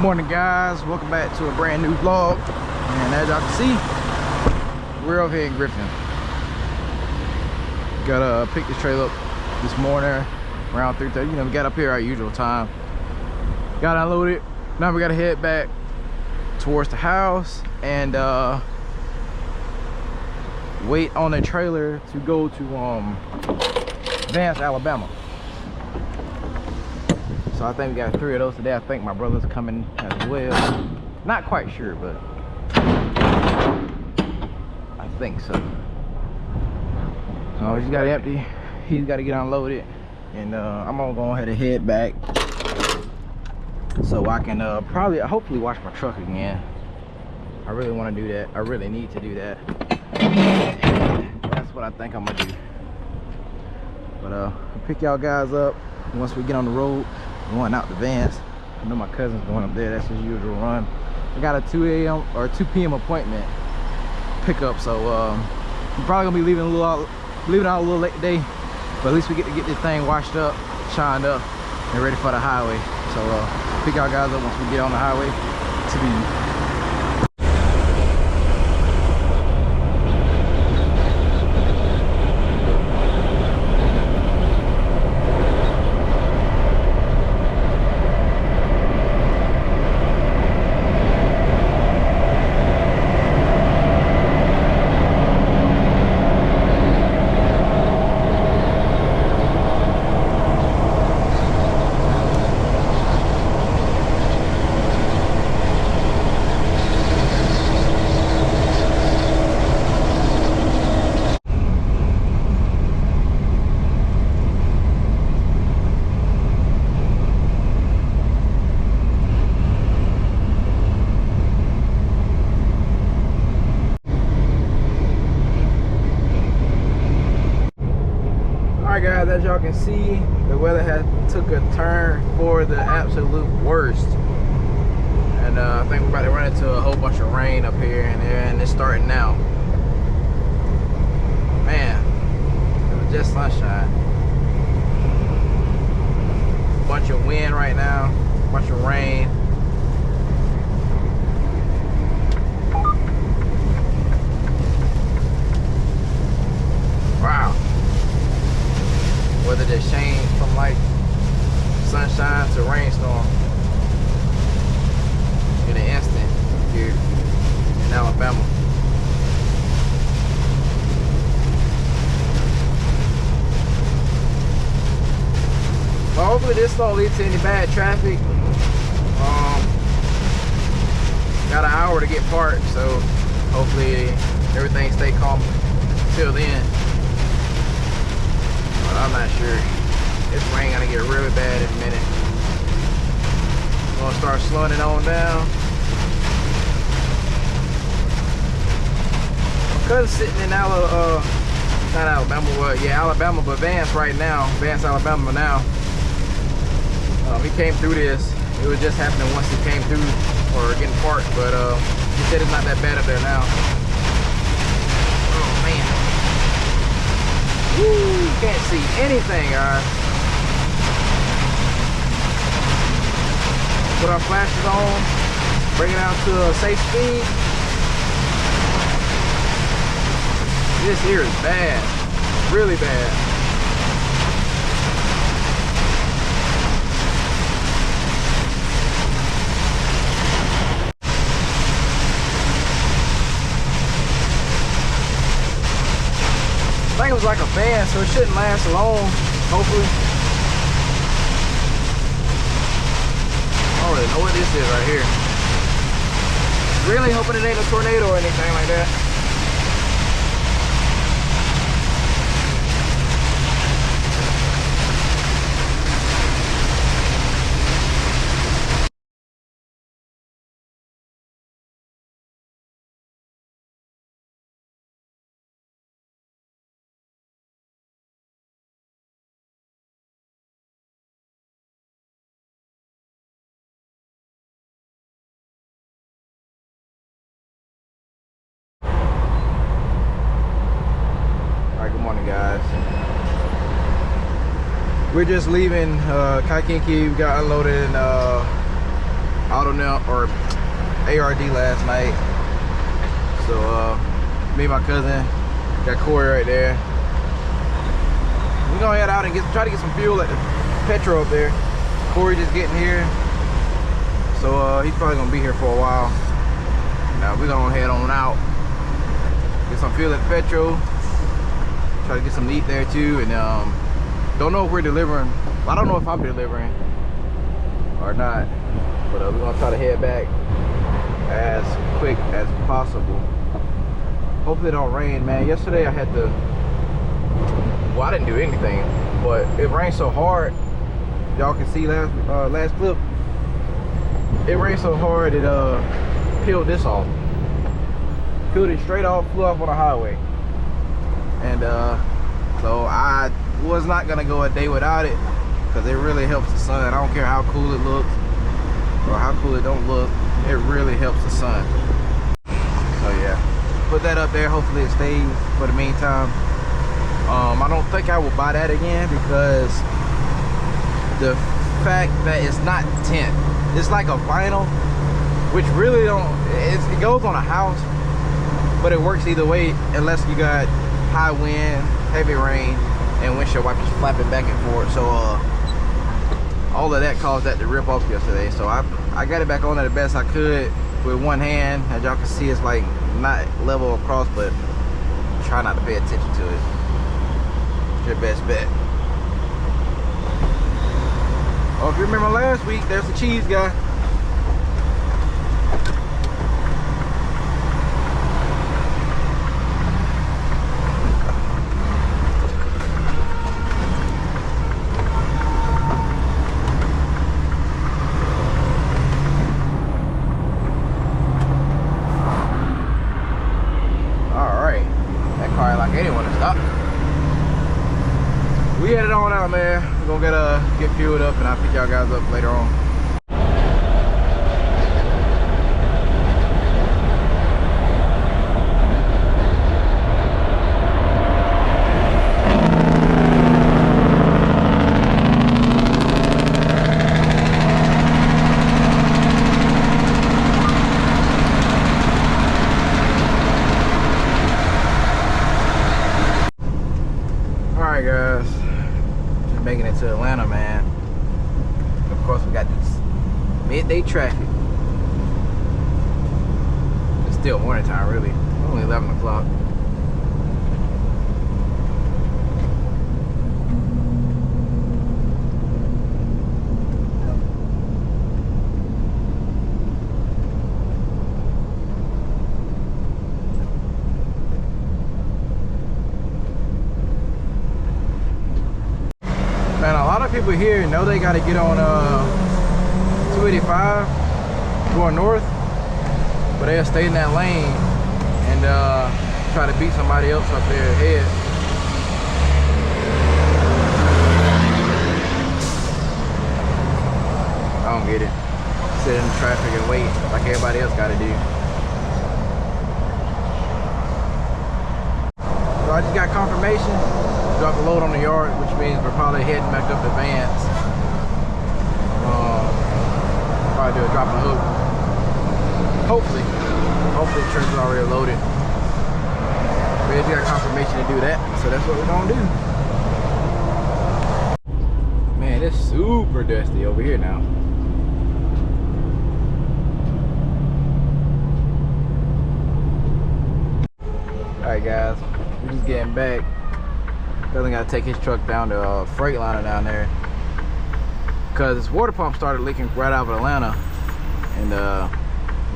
Morning guys, welcome back to a brand new vlog. And as y'all can see, we're over here in Griffin. Gotta pick this trailer up this morning around 3:30. You know, we got up here our usual time, got unloaded. Now we gotta head back towards the house and wait on a trailer to go to Vance, Alabama. So I think we got 3 of those today. I think my brother's coming as well. Not quite sure, but I think so. So he's got it empty. He's got to get unloaded, and I'm gonna go ahead and head back so I can hopefully wash my truck again. I really want to do that. I really need to do that. That's what I think I'm gonna do. But I'll pick y'all guys up once we get on the road. Going out to Vance. I know my cousin's going up there. That's his usual run. I got a 2 a.m. or 2 p.m. appointment pickup, so I'm probably gonna be leaving out a little late today. But at least we get to get this thing washed up, shined up, and ready for the highway. So pick y'all guys up once we get on the highway to the guys. As y'all can see, the weather has took a turn for the absolute worst, and I think we're about to run into a whole bunch of rain up here and there, and it's starting now. Man, it was just sunshine. Bunch of wind right now, bunch of rain. Wow. Weather just changed from like sunshine to rainstorm in an instant here in Alabama. Well, hopefully this don't lead to any bad traffic. Got an hour to get parked, so hopefully everything stay calm till then. I'm not sure. This rain gonna get really bad in a minute. I'm gonna start slowing it on down. Because sitting in not Alabama, well, yeah, Alabama, but Vance right now, Vance, Alabama now. He came through this. It was just happening once he came through or getting parked, but he said it's not that bad up there now. Oh man. Woo, can't see anything, guys. Put our flashes on, bring it out to a safe speed. This here is bad, really bad. I think it was like a fan, so it shouldn't last long, hopefully. I don't really know what this is right here. Really hoping it ain't a tornado or anything like that. Guys, we're just leaving Kaikinki. We got unloaded in Auto now or ARD last night. So me and my cousin got Corey right there. We're gonna head out and try to get some fuel at the petrol up there. Corey just getting here, so he's probably gonna be here for a while. Now we're gonna head on out, get some fuel at the petrol, try to get some meat there too, and don't know if we're delivering. I don't know if I'm delivering or not, but we're gonna try to head back as quick as possible. Hopefully it don't rain, man. Yesterday I had to, well, I didn't do anything, but it rained so hard. Y'all can see last clip, it rained so hard it peeled this off, peeled it straight off, flew off on the highway. And so I was not gonna go a day without it, because it really helps the sun. I don't care how cool it looks or how cool it don't look, it really helps the sun. So yeah, put that up there. Hopefully it stays for the meantime. I don't think I will buy that again, because the fact that it's not tint, it's like a vinyl, which really don't, it goes on a house, but it works either way unless you got high wind, heavy rain, and windshield wipers flapping back and forth. So all of that caused that to rip off yesterday. So I got it back on there the best I could with one hand. As y'all can see, it's like not level across, but try not to pay attention to it. It's your best bet. Oh, if you remember last week, there's the cheese guy. We headed on out, man. We're gonna get fueled up, and I'll pick y'all guys up later on. Alright guys, just making it to Atlanta, man. Of course we got this midday traffic. It's still morning time, really. Only 11 o'clock. Man, a lot of people here know they got to get on 285 going north, but they'll stay in that lane and try to beat somebody else up there ahead. I don't get it. Sit in the traffic and wait like everybody else got to do. So I just got confirmation. Drop a load on the yard, which means we're probably heading back up to Vance. Probably do a drop and hook. Hopefully the truck's already loaded. We just got confirmation to do that, so that's what we're gonna do. Man, it's super dusty over here now. Alright guys, we're just getting back. Cousin got to take his truck down to Freightliner down there, because his water pump started leaking right out of Atlanta, and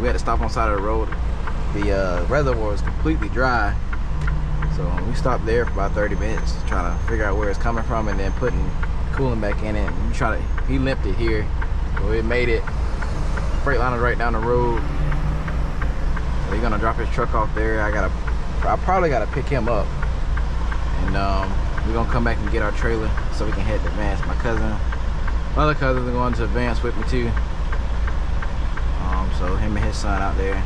we had to stop on the side of the road. The reservoir is completely dry, so we stopped there for about 30 minutes trying to figure out where it's coming from, and then putting coolant back in it. And he limped it here, so it made it. Freightliner right down the road, so he's gonna drop his truck off there. I probably gotta pick him up, and we're gonna come back and get our trailer so we can head to Vance. My other cousins are going to Vance with me too. So him and his son out there,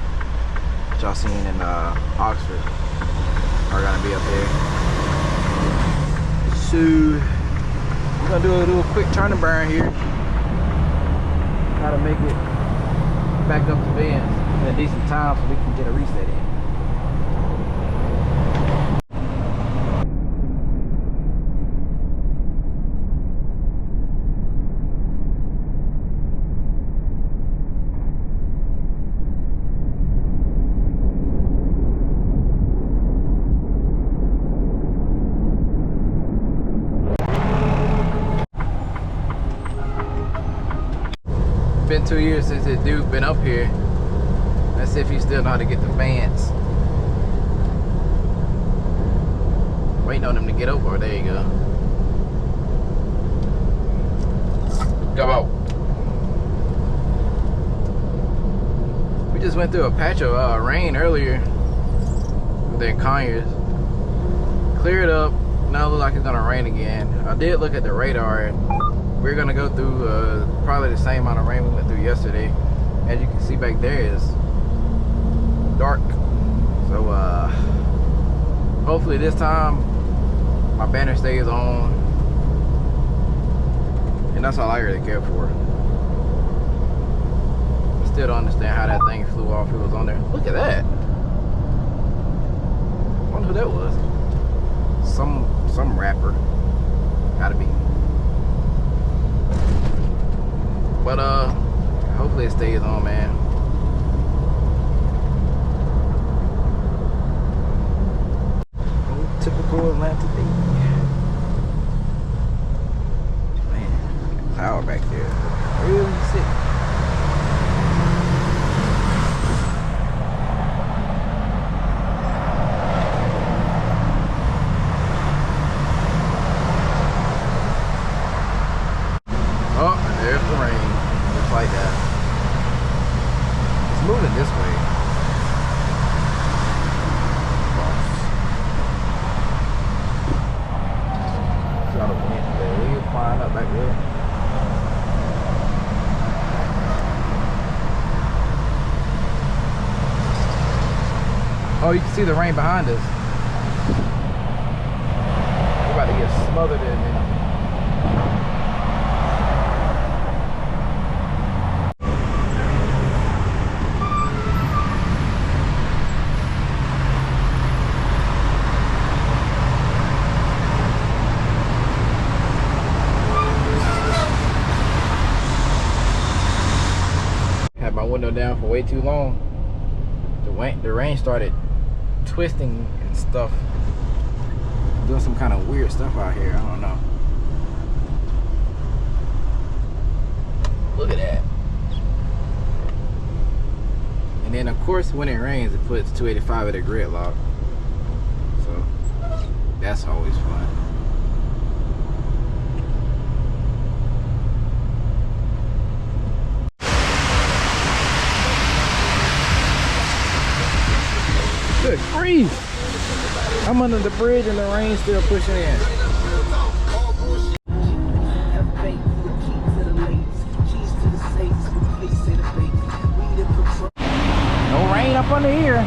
which y'all seen in Oxford, are gonna be up there. So we're gonna do a little quick turn and burn here. Try to make it back up to Vans in a decent time so we can get a reset in. Been 2 years since this dude been up here. Let's see if he still know how to get the Vans. Waiting on him to get over. There you go. Come out. We just went through a patch of rain earlier there in Conyers. Cleared up. Now it looks like it's gonna rain again. I did look at the radar. We're gonna go through probably the same amount of rain we went through yesterday. As you can see back there is dark. So hopefully this time my banner stays on. And that's all I really care for. I still don't understand how that thing flew off. It was on there. Look at that. I wonder who that was. Some rapper. Gotta be. But hopefully it stays on, man. Oh, typical Atlanta day. Man, power back there. Really sick. Oh, there's the rain. Just like that. It's moving this way. Got a wind there. Wheels flying up back there. Oh, you can see the rain behind us. We're about to get smothered in a minute. Had my window down for way too long. The rain started twisting and stuff, doing some kind of weird stuff out here. I don't know. Look at that. And then of course when it rains it puts 285 at a gridlock, so that's always fun. Good grief! I'm under the bridge and the rain's still pushing in. No rain up under here.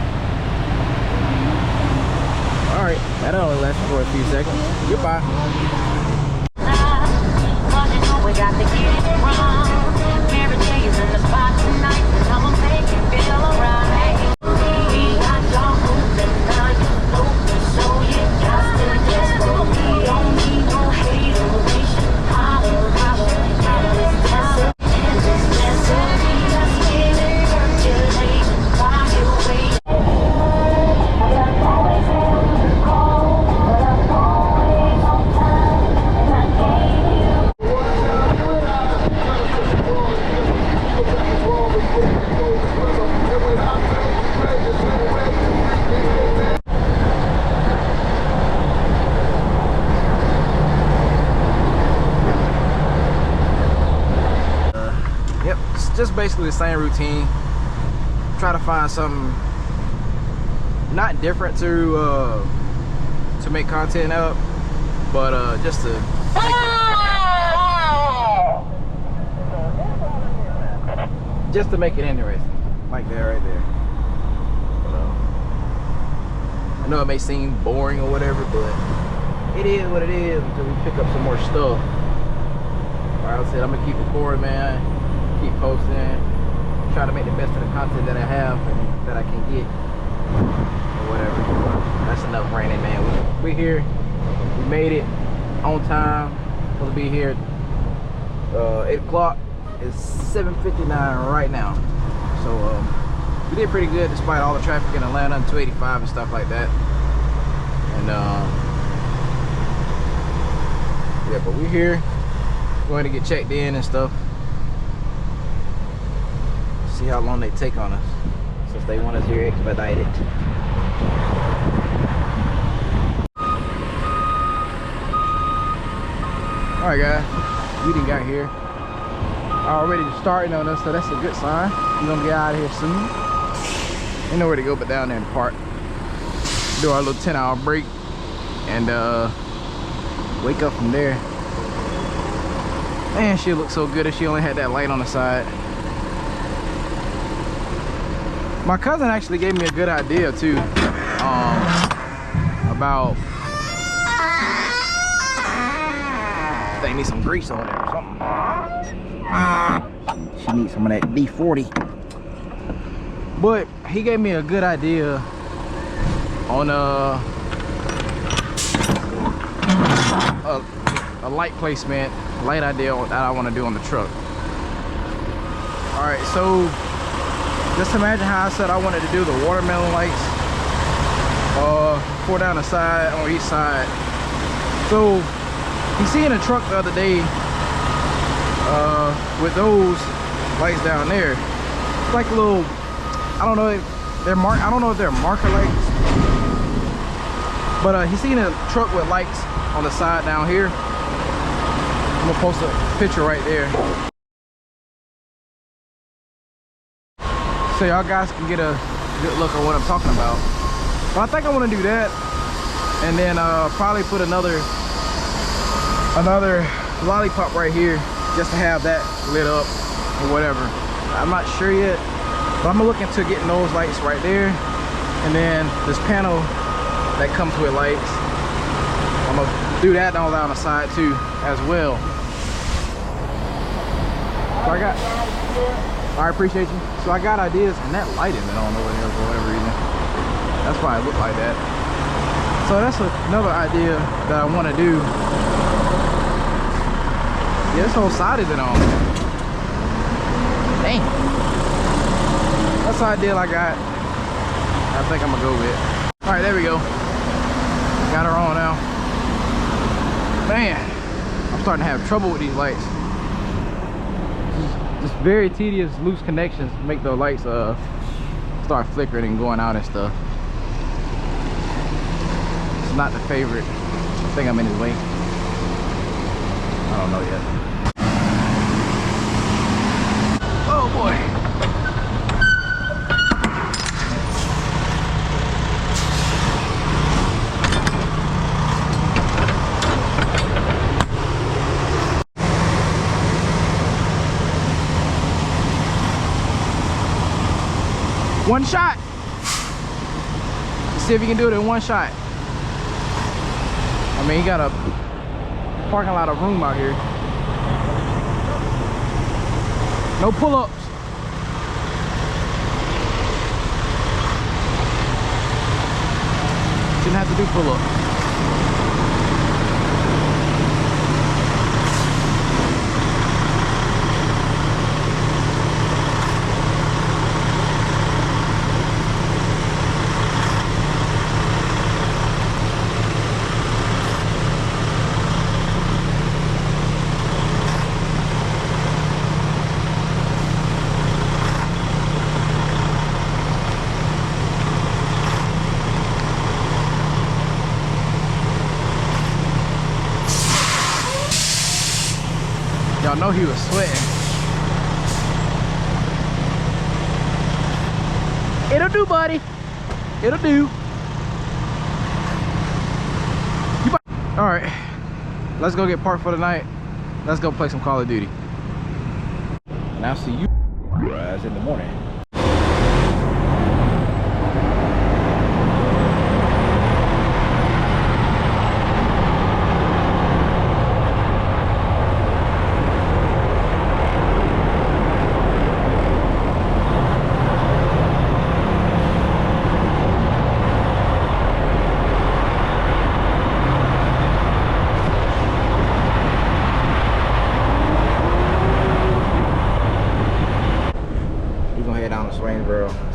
Alright, that only lasted for a few seconds. Goodbye. We got to get it wrong. Every day is in the spot tonight, and I'm gonna make it feel alright. Just basically the same routine. Try to find something not different to make content up, but just to make it interesting, like that right there. But, I know it may seem boring or whatever, but it is what it is until we pick up some more stuff. Like I said, I'm gonna keep recording, man. Keep posting. try to make the best of the content that I have and that I can get, or whatever. That's enough raining, man. We're here. We made it on time. Supposed to be here 8 o'clock. It's 7:59 right now. So we did pretty good despite all the traffic in Atlanta and 285 and stuff like that. And yeah, but we're here. Going to get checked in and stuff. See how long they take on us, since they want us here expedited. All right, guys, we done got here. Already starting on us, so that's a good sign. We're gonna get out of here soon. Ain't nowhere to go but down there in the park. Do our little 10-hour break and wake up from there. Man, she looks so good if she only had that light on the side. My cousin actually gave me a good idea too, about, they need some grease on there or something. She needs some of that D40. But he gave me a good idea on a light placement, light idea that I want to do on the truck. All right, so just imagine how I said I wanted to do the watermelon lights, 4 down the side on each side. So you see in a truck the other day with those lights down there, it's like a little, I don't know if they're marker lights, but he's seen a truck with lights on the side down here. I'm gonna post a picture right there so y'all guys can get a good look at what I'm talking about. But I think I want to do that, and then probably put another lollipop right here just to have that lit up or whatever. I'm not sure yet, but I'm gonna look into getting those lights right there, and then this panel that comes with lights, I'm gonna do that all down the side too as well. So I appreciate you. So I got ideas, and that lighting it on over there for whatever reason. That's why it looked like that. So that's another idea that I want to do. Yeah, this whole side isn't on. Dang. That's the idea I got. I think I'm gonna go with. All right, there we go. Got her on now. Man, I'm starting to have trouble with these lights. Just very tedious loose connections make the lights start flickering and going out and stuff. It's not the favorite. I think I'm in his way. I don't know yet. Oh boy. One shot. Let's see if you can do it in one shot. I mean, you got a parking lot of room out here. No pull-ups. Shouldn't have to do pull-ups. Y'all know he was sweating. It'll do, buddy. It'll do. All right, let's go get parked for the night. Let's go play some Call of Duty. And I'll see you guys in the morning.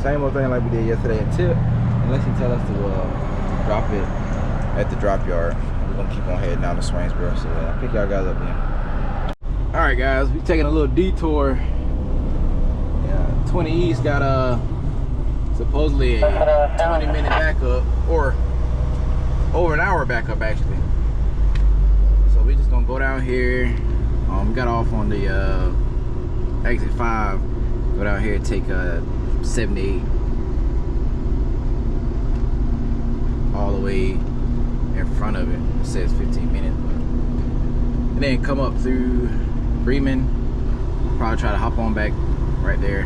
Same old thing like we did yesterday and tip, unless he tell us to drop it at the drop yard. We're gonna keep on heading down to Swainsboro. So I'll pick y'all guys up then. All right, guys, we taking a little detour. Yeah, 20 East got supposedly a 20-minute backup, or over an hour backup actually. So we just gonna go down here. We got off on the exit 5. Go down here and take 78 all the way in front of it. It says 15 minutes, and then come up through Bremen. Probably try to hop on back right there.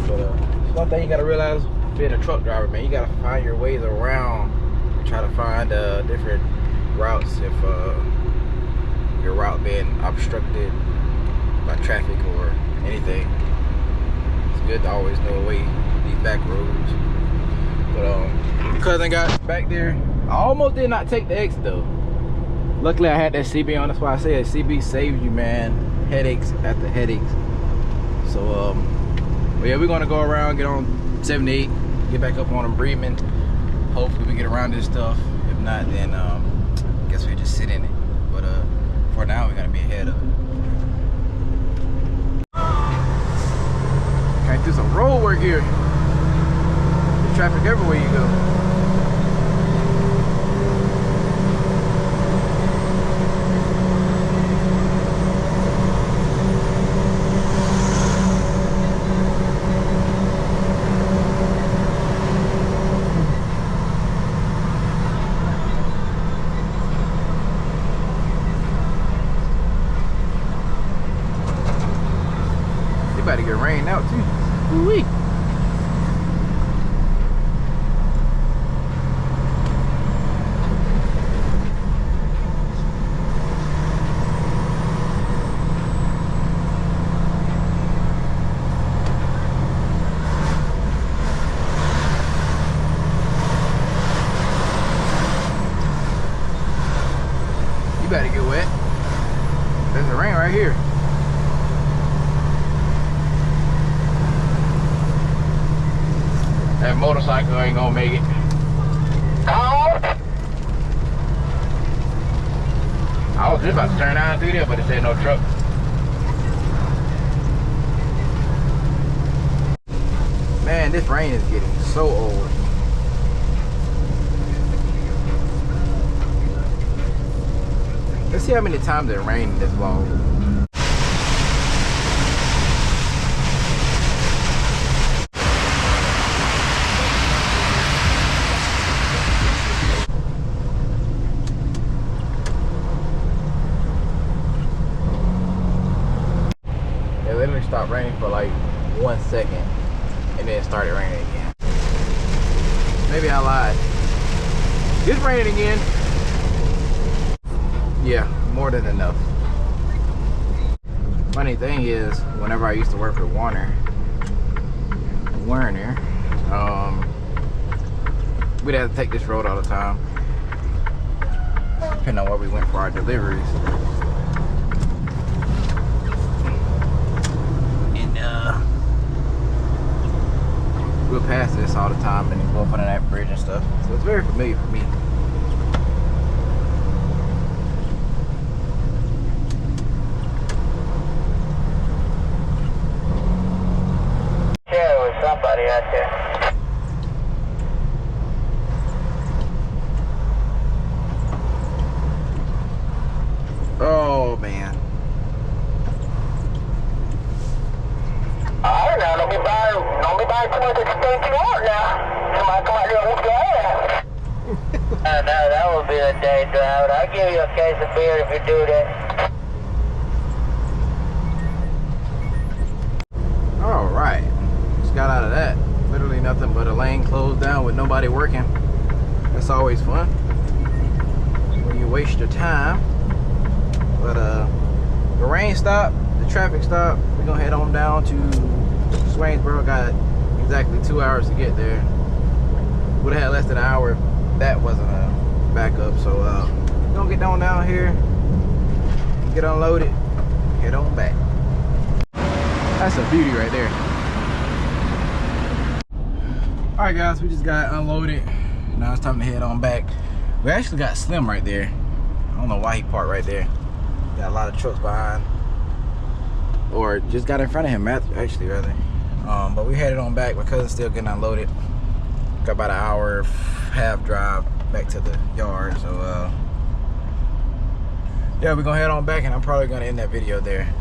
But one thing you gotta realize, being a truck driver, man, you gotta find your ways around and try to find different routes if your route being obstructed by traffic or anything. It's good to always know a way these back roads. But cousin got back there. I almost did not take the exit though. Luckily I had that CB on. That's why I said CB saves you, man. Headaches after headaches. So but yeah, we're gonna go around, get on 78, get back up on Bremen. Hopefully we get around this stuff. If not, then I guess we just sit in it. But for now we gotta be ahead of it. Can't do some road work here. There's traffic everywhere you go. About to get rained out too. Woo-wee. You better get wet. There's the rain right here. That motorcycle ain't gonna make it. I was just about to turn out through there, but it said no truck. Man, this rain is getting so old. Let's see how many times it rained this long. Literally stopped raining for like 1 second and then it started raining again. Maybe I lied. It's raining again. Yeah, more than enough. Funny thing is, whenever I used to work with Werner, we'd have to take this road all the time, depending on where we went for our deliveries. We'll pass this all the time and then go up under that bridge and stuff. So it's very familiar for me. Yeah, there was somebody out there. Oh man. Alright now, don't be buying too much expensive art now. Somebody come out here and whoop your ass. No, that would be a day drive. I'll give you a case of beer if you do that. Alright. Just got out of that. Literally nothing but a lane closed down with nobody working. That's always fun when you waste your time. But the rain stopped, the traffic stopped. We're gonna head on down to Swainsboro. Got exactly 2 hours to get there. Would have had less than an hour if that wasn't a backup. So we're gonna get on down here, get unloaded, head on back. That's a beauty right there. All right, guys, we just got unloaded. Now it's time to head on back. We actually got Slim right there. I don't know why he parked right there. Got a lot of trucks behind. Or just got in front of him, actually, rather. But we headed on back. My cousin's still getting unloaded. Got about an hour half drive back to the yard. So, yeah, we're gonna head on back, and I'm probably gonna end that video there.